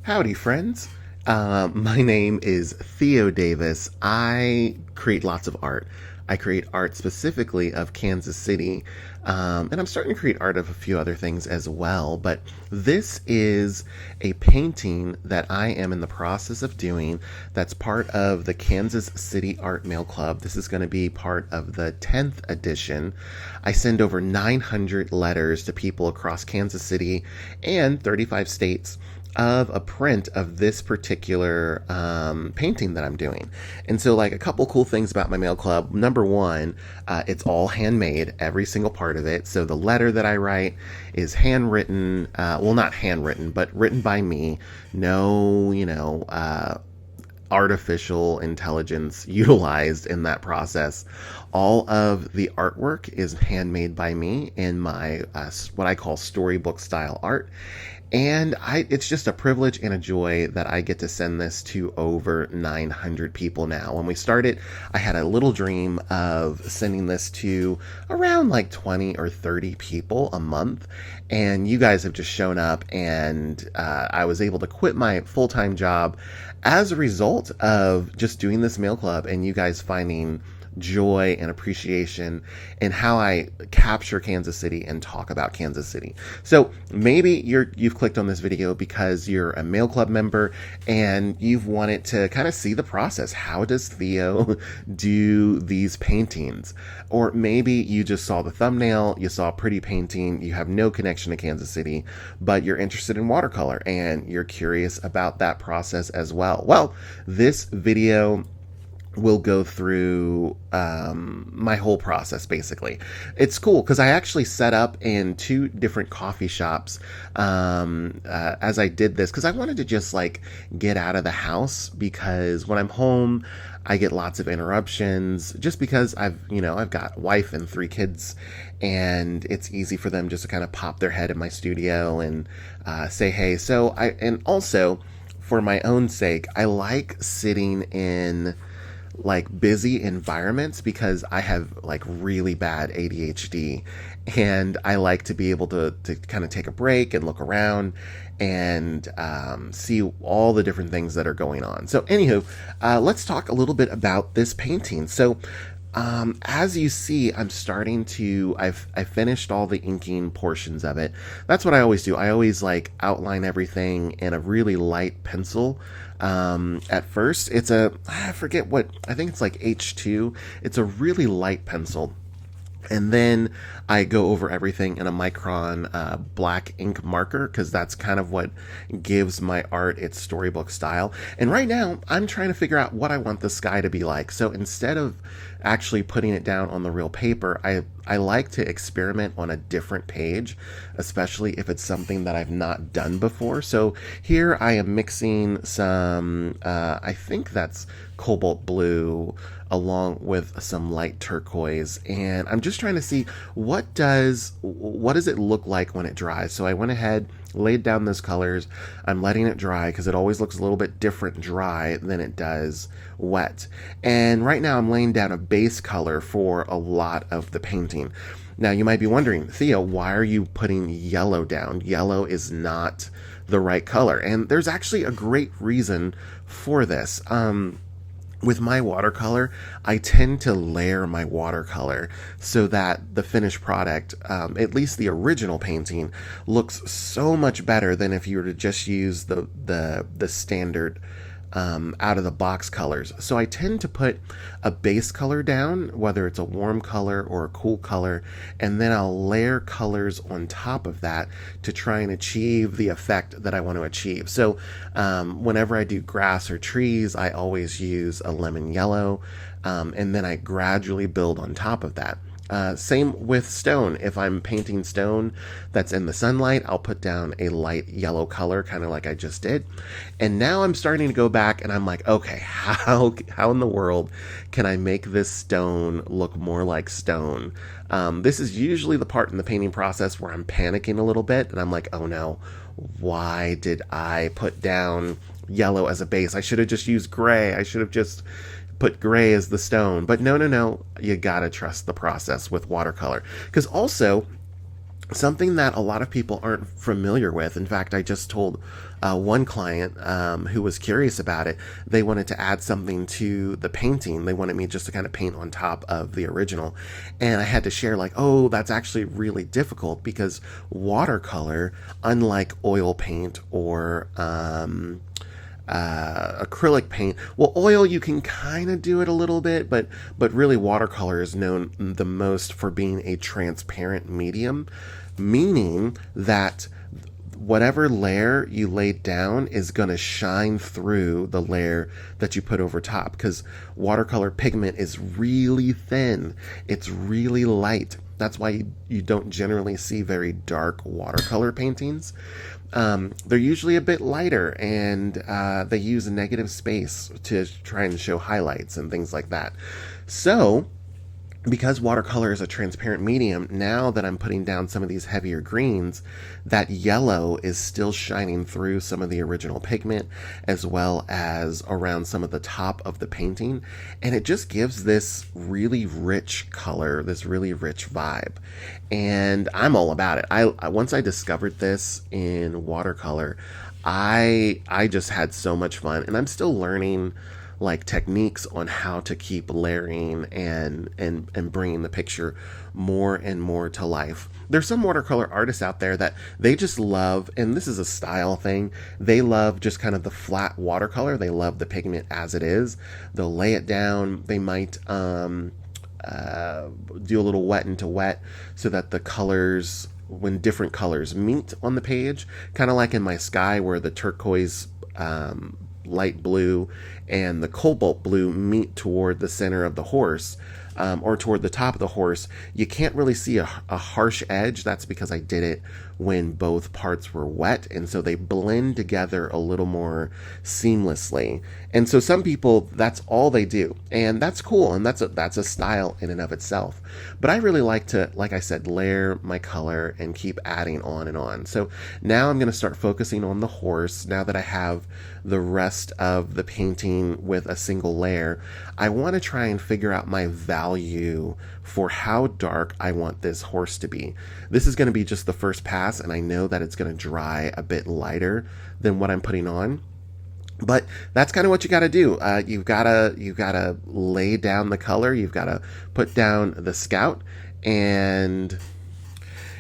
Howdy, friends. My name is Theo Davis. I create lots of art. I create art specifically of Kansas City, and I'm starting to create art of a few other things as well. But this is a painting that I am in the process of doing that's part of the Kansas City Art Mail Club. This is going to be part of the 10th edition. I send over 900 letters to people across Kansas City and 35 states of a print of this particular painting that I'm doing. And so, like, a couple cool things about my mail club. Number one, it's all handmade, every single part of it. So the letter that I write is handwritten, well, not handwritten, but written by me. No, artificial intelligence utilized in that process. All of the artwork is handmade by me in my what I call storybook style art. And it's just a privilege and a joy that I get to send this to over 900 people now. When we started, I had a little dream of sending this to around like 20 or 30 people a month. And you guys have just shown up, and I was able to quit my full-time job as a result of just doing this mail club and you guys finding joy and appreciation in how I capture Kansas City and talk about Kansas City. So maybe you've clicked on this video because you're a mail club member and you've wanted to kind of see the process. How does Theo do these paintings? Or maybe you just saw the thumbnail, you saw a pretty painting, you have no connection to Kansas City, but you're interested in watercolor and you're curious about that process as well. Well, this video will go through my whole process. Basically, it's cool because I actually set up in two different coffee shops as I did this, because I wanted to just like get out of the house, because when I'm home I get lots of interruptions, just because I've got wife and 3 kids, and it's easy for them just to kind of pop their head in my studio and say hey. And also for my own sake, I like sitting in like busy environments because I have like really bad ADHD, and I like to be able to kind of take a break and look around and see all the different things that are going on. So anywho, let's talk a little bit about this painting. So as you see, I've finished all the inking portions of it. That's what I always do. I always like outline everything in a really light pencil. At first, I forget what, I think it's like H2. It's a really light pencil. And then I go over everything in a Micron black ink marker, because that's kind of what gives my art its storybook style. And right now, I'm trying to figure out what I want the sky to be like. So instead of actually putting it down on the real paper, I like to experiment on a different page, especially if it's something that I've not done before. So here I am mixing some, I think that's cobalt blue, along with some light turquoise, and I'm just trying to see what does it look like when it dries. So I went ahead, laid down those colors. I'm letting it dry because it always looks a little bit different dry than it does wet. And right now I'm laying down a base color for a lot of the painting. Now you might be wondering, Theo, why are you putting yellow down? Yellow is not the right color, and there's actually a great reason for this. With my watercolor, I tend to layer my watercolor so that the finished product, at least the original painting, looks so much better than if you were to just use the standard out of the box colors. So I tend to put a base color down, whether it's a warm color or a cool color, and then I'll layer colors on top of that to try and achieve the effect that I want to achieve. So whenever I do grass or trees, I always use a lemon yellow, and then I gradually build on top of that. Same with stone. If I'm painting stone that's in the sunlight, I'll put down a light yellow color, kind of like I just did. And now I'm starting to go back and I'm like, okay, how in the world can I make this stone look more like stone? This is usually the part in the painting process where I'm panicking a little bit and I'm like, oh no, why did I put down yellow as a base? I should have just used gray. I should have just put gray as the stone. But no, you gotta trust the process with watercolor. Because also, something that a lot of people aren't familiar with. In fact, I just told one client who was curious about it, they wanted to add something to the painting. They wanted me just to kind of paint on top of the original. And I had to share, like, oh, that's actually really difficult because watercolor, unlike oil paint or acrylic paint. Well, oil you can kind of do it a little bit, but really watercolor is known the most for being a transparent medium, meaning that whatever layer you laid down is going to shine through the layer that you put over top, because watercolor pigment is really thin. It's really light. That's why you don't generally see very dark watercolor paintings. They're usually a bit lighter, and they use negative space to try and show highlights and things like that. So, because watercolor is a transparent medium, now that I'm putting down some of these heavier greens, that yellow is still shining through some of the original pigment as well as around some of the top of the painting. And it just gives this really rich color, this really rich vibe. And I'm all about it. Once I discovered this in watercolor, I just had so much fun, and I'm still learning like techniques on how to keep layering and bringing the picture more and more to life. There's some watercolor artists out there that they just love, and this is a style thing, they love just kind of the flat watercolor. They love the pigment as it is. They'll lay it down. They might do a little wet into wet so that the colors, when different colors meet on the page, kind of like in my sky where the turquoise, light blue and the cobalt blue meet toward the center of the horse, or toward the top of the horse, you can't really see a harsh edge. That's because I did it when both parts were wet, and so they blend together a little more seamlessly. And so some people, that's all they do, and that's cool, and that's a style in and of itself. But I really like to, like I said, layer my color and keep adding on and on. So now I'm going to start focusing on the horse. Now that I have the rest of the painting with a single layer, I want to try and figure out my value for how dark I want this horse to be. This is going to be just the first pass, and I know that it's going to dry a bit lighter than what I'm putting on. But that's kind of what you got to do. You've got to lay down the color. You've got to put down the scout. And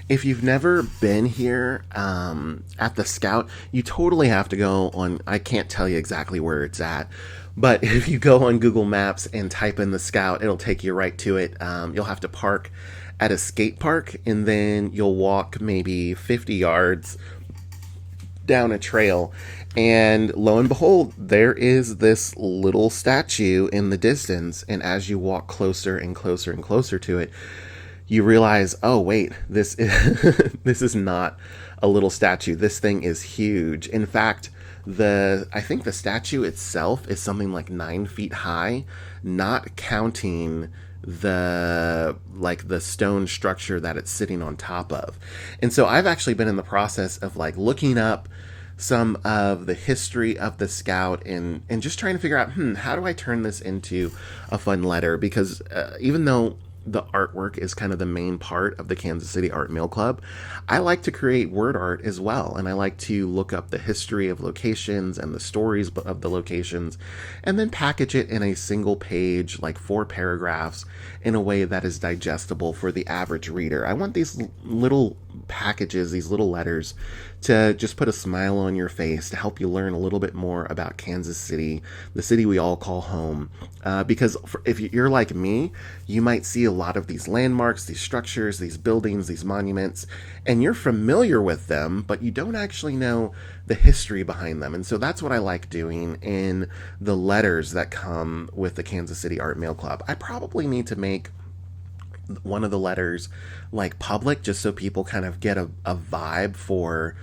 if you've never been here at the Scout, you totally have to go on. I can't tell you exactly where it's at, but if you go on Google Maps and type in the Scout, it'll take you right to it. You'll have to park at a skate park, and then you'll walk maybe 50 yards down a trail, and lo and behold, there is this little statue in the distance. And as you walk closer and closer and closer to it, you realize, oh wait, this is this is not a little statue. This thing is huge. In fact, I think the statue itself is something like 9 feet high, not counting the stone structure that it's sitting on top of. And so I've actually been in the process of like looking up some of the history of the Scout and just trying to figure out, how do I turn this into a fun letter? Because even though the artwork is kind of the main part of the Kansas City Art Mail Club, I like to create word art as well, and I like to look up the history of locations and the stories of the locations, and then package it in a single page, like 4 paragraphs, in a way that is digestible for the average reader. I want these little packages, these little letters, to just put a smile on your face, to help you learn a little bit more about Kansas City, the city we all call home. Because if you're like me, you might see a lot of these landmarks, these structures, these buildings, these monuments, and you're familiar with them, but you don't actually know the history behind them. And so that's what I like doing in the letters that come with the Kansas City Art Mail Club. I probably need to make one of the letters like public, just so people kind of get a vibe for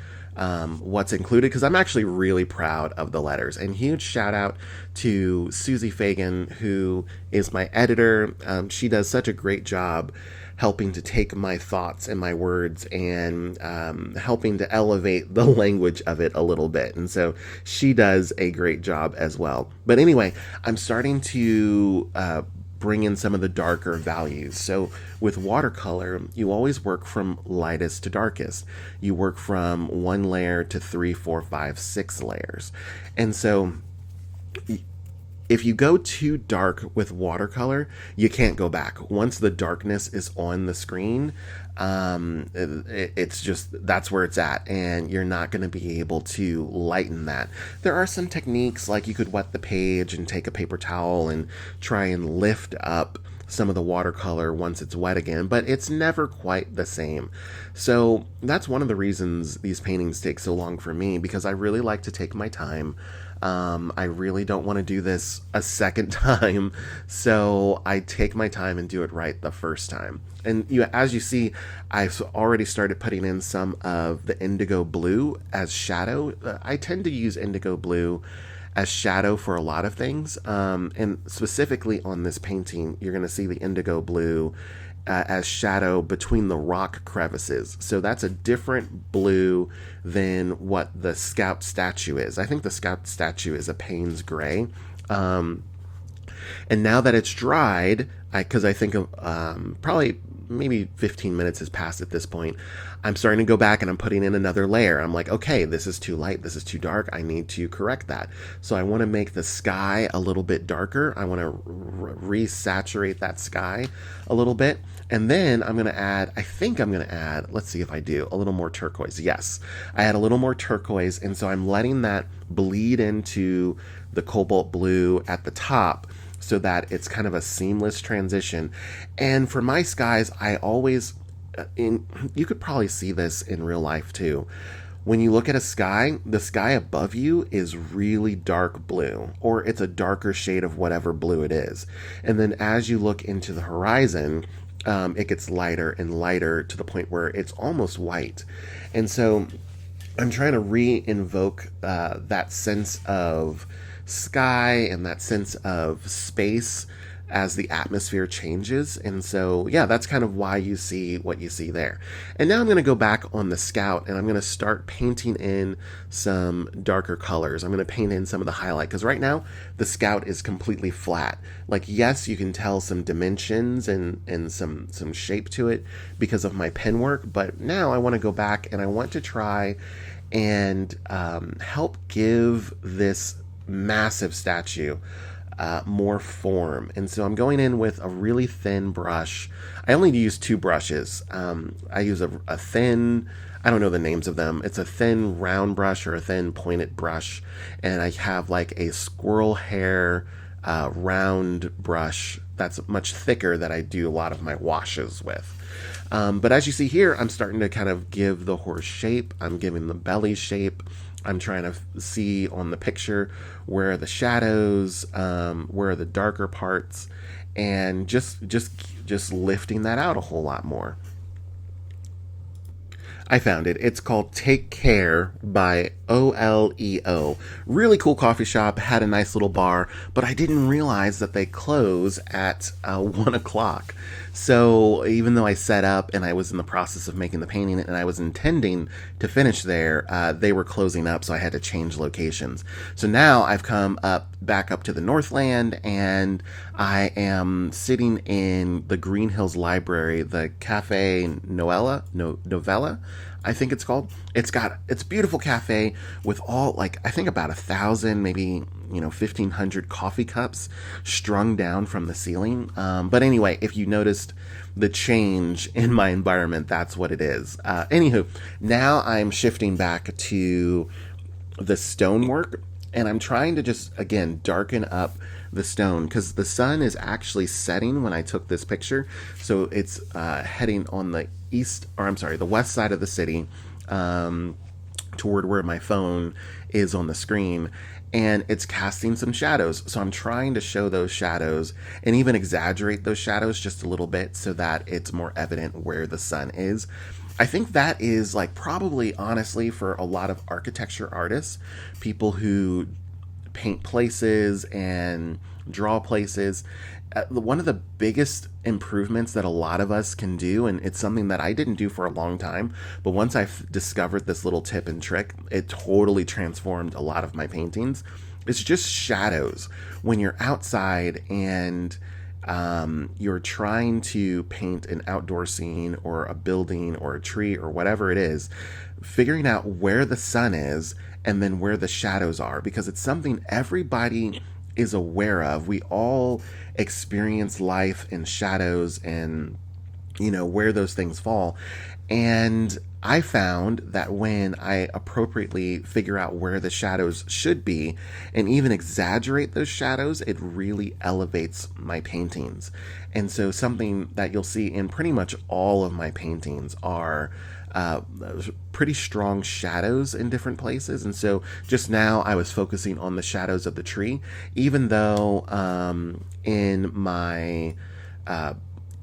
what's included, because I'm actually really proud of the letters. And huge shout out to Susie Fagan, who is my editor. She does such a great job helping to take my thoughts and my words and helping to elevate the language of it a little bit. And so she does a great job as well. But anyway, I'm starting to bring in some of the darker values. So with watercolor, you always work from lightest to darkest. You work from one layer to 3, 4, 5, 6 layers. And so if you go too dark with watercolor, you can't go back. Once the darkness is on the screen, it's just, that's where it's at, and you're not going to be able to lighten that. There are some techniques, like you could wet the page and take a paper towel and try and lift up some of the watercolor once it's wet again, but it's never quite the same. So that's one of the reasons these paintings take so long for me, because I really like to take my time. I really don't want to do this a second time, so I take my time and do it right the first time. And as you see, I've already started putting in some of the indigo blue as shadow. I tend to use indigo blue as shadow for a lot of things, and specifically on this painting, you're going to see the indigo blue as shadow between the rock crevices. So that's a different blue than what the Scout statue is. I think the Scout statue is a Payne's gray. And now that it's dried, because I think probably maybe 15 minutes has passed at this point, I'm starting to go back and I'm putting in another layer. I'm like, okay, this is too light, this is too dark, I need to correct that. So I want to make the sky a little bit darker. I want to resaturate that sky a little bit. And then I'm going to add, let's see if I do, a little more turquoise. Yes, I add a little more turquoise, and so I'm letting that bleed into the cobalt blue at the top, so that it's kind of a seamless transition. And for my skies, I always, you could probably see this in real life too. When you look at a sky, the sky above you is really dark blue, or it's a darker shade of whatever blue it is. And then as you look into the horizon, it gets lighter and lighter to the point where it's almost white. And so I'm trying to re-invoke that sense of sky and that sense of space as the atmosphere changes. And so, yeah, that's kind of why you see what you see there. And now I'm going to go back on the Scout and I'm going to start painting in some darker colors. I'm going to paint in some of the highlight, because right now the Scout is completely flat. Like, yes, you can tell some dimensions and some shape to it because of my pen work, but now I want to go back and I want to try and help give this massive statue more form. And so I'm going in with a really thin brush. I only use 2 brushes. I use a thin, I don't know the names of them. It's a thin round brush or a thin pointed brush. And I have like a squirrel hair round brush that's much thicker that I do a lot of my washes with. But as you see here, I'm starting to kind of give the horse shape. I'm giving the belly shape. I'm trying to see on the picture where are the shadows, where are the darker parts, and just lifting that out a whole lot more. I found it. It's called Take Care by OLEO. Really cool coffee shop, had a nice little bar, but I didn't realize that they close at 1 o'clock. So even though I set up and I was in the process of making the painting and I was intending to finish there, they were closing up, so I had to change locations. So now I've come back up to the Northland, and I am sitting in the Green Hills Library, the Cafe Novella, I think it's called. It's a beautiful cafe with all, like, I think about 1,000, maybe 1,500 coffee cups strung down from the ceiling. But anyway, if you noticed the change in my environment, that's what it is. Anywho, now I'm shifting back to the stonework, and I'm trying to just, again, darken up the stone, because the sun is actually setting when I took this picture. So it's heading on the the west side of the city, toward where my phone is on the screen, and it's casting some shadows. So I'm trying to show those shadows and even exaggerate those shadows just a little bit so that it's more evident where the sun is. I think that is, like, probably, honestly, for a lot of architecture artists, people who paint places and draw places, one of the biggest improvements that a lot of us can do, and it's something that I didn't do for a long time, but once I discovered this little tip and trick, it totally transformed a lot of my paintings. It's just shadows. When you're outside and you're trying to paint an outdoor scene or a building or a tree or whatever it is, figuring out where the sun is and then where the shadows are, because it's something everybody is aware of. We all experience life in shadows and where those things fall. And I found that when I appropriately figure out where the shadows should be and even exaggerate those shadows, it really elevates my paintings. And so something that you'll see in pretty much all of my paintings are uh, pretty strong shadows in different places. And so just now I was focusing on the shadows of the tree, even though in my uh,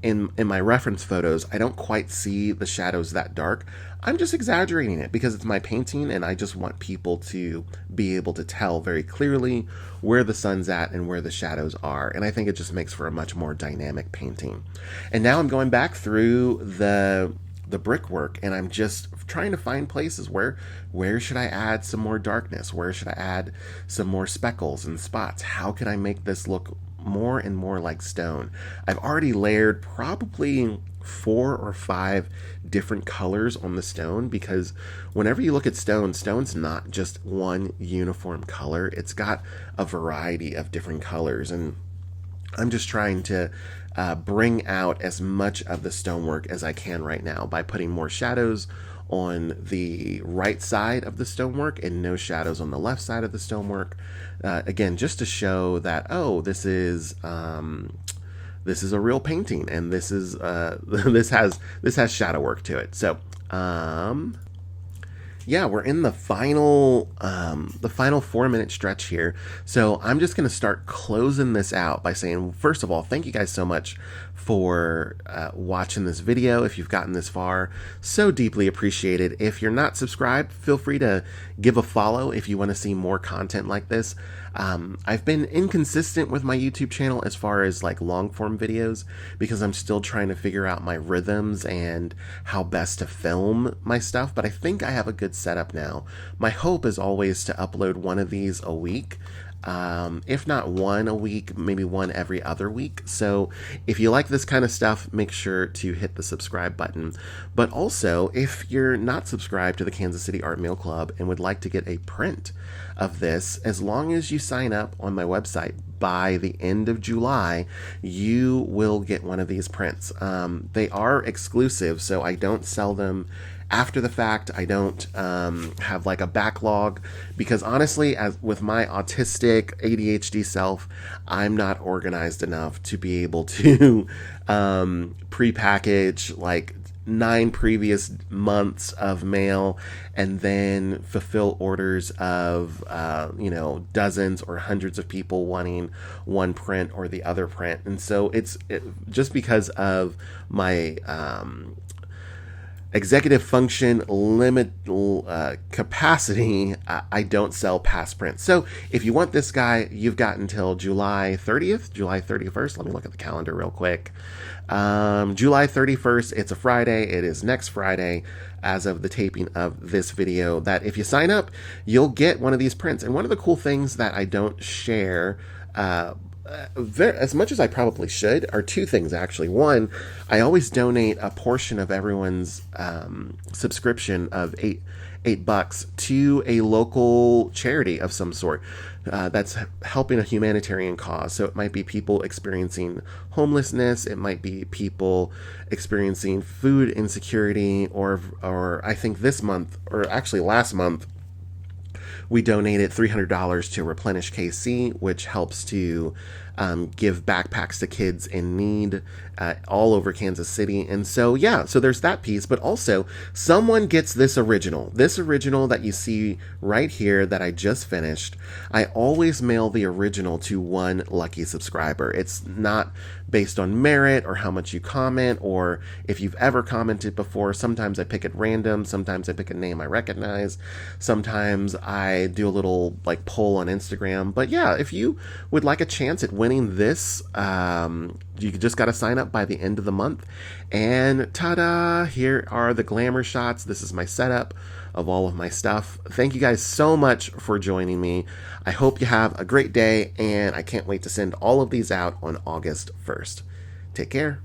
in my reference photos, I don't quite see the shadows that dark. I'm just exaggerating it because it's my painting and I just want people to be able to tell very clearly where the sun's at and where the shadows are. And I think it just makes for a much more dynamic painting. And now I'm going back through the brickwork and I'm just trying to find places where should I add some more darkness? Where should I add some more speckles and spots? How can I make this look more and more like stone? I've already layered probably 4 or 5 different colors on the stone, because whenever you look at stone, stone's not just one uniform color. It's got a variety of different colors, and I'm just trying to bring out as much of the stonework as I can right now by putting more shadows on the right side of the stonework and no shadows on the left side of the stonework. Again, just to show that, oh, this is a real painting, and this is this has shadow work to it. So yeah, we're in the final 4-minute stretch here. So I'm just going to start closing this out by saying, first of all, thank you guys so much for watching this video. If you've gotten this far, so deeply appreciated. If you're not subscribed, feel free to give a follow if you want to see more content like this. I've been inconsistent with my YouTube channel as far as like long form videos, because I'm still trying to figure out my rhythms and how best to film my stuff, but I think I have a good setup now. My hope is always to upload one of these a week. If not one a week, maybe one every other week. So if you like this kind of stuff, make sure to hit the subscribe button. But also, if you're not subscribed to the Kansas City Art Mail Club and would like to get a print of this, as long as you sign up on my website by the end of July, you will get one of these prints. They are exclusive, so I don't sell them after the fact. I don't have like a backlog, because honestly, as with my autistic ADHD self, I'm not organized enough to be able to pre-package like 9 previous months of mail and then fulfill orders of dozens or hundreds of people wanting one print or the other print. And so just because of my executive function limit capacity, I don't sell past prints. So if you want this guy, you've got until July 30th, July 31st. Let me look at the calendar real quick. July 31st, it's a Friday. It is next Friday, as of the taping of this video, that if you sign up, you'll get one of these prints. And one of the cool things that I don't share as much as I probably should are 2 things, actually. One, I always donate a portion of everyone's subscription of $8 to a local charity of some sort that's helping a humanitarian cause. So it might be people experiencing homelessness, it might be people experiencing food insecurity, or I think this month, or actually last month, we donated $300 to Replenish KC, which helps to give backpacks to kids in need all over Kansas City. And so, yeah, so there's that piece. But also, someone gets this original that you see right here that I just finished. I always mail the original to one lucky subscriber. It's not based on merit or how much you comment or if you've ever commented before. Sometimes I pick at random. Sometimes I pick a name I recognize. Sometimes I I do a little like poll on Instagram. But yeah, if you would like a chance at winning this, you just got to sign up by the end of the month. And ta-da! Here are the glamour shots. This is my setup of all of my stuff. Thank you guys so much for joining me. I hope you have a great day, and I can't wait to send all of these out on August 1st. Take care.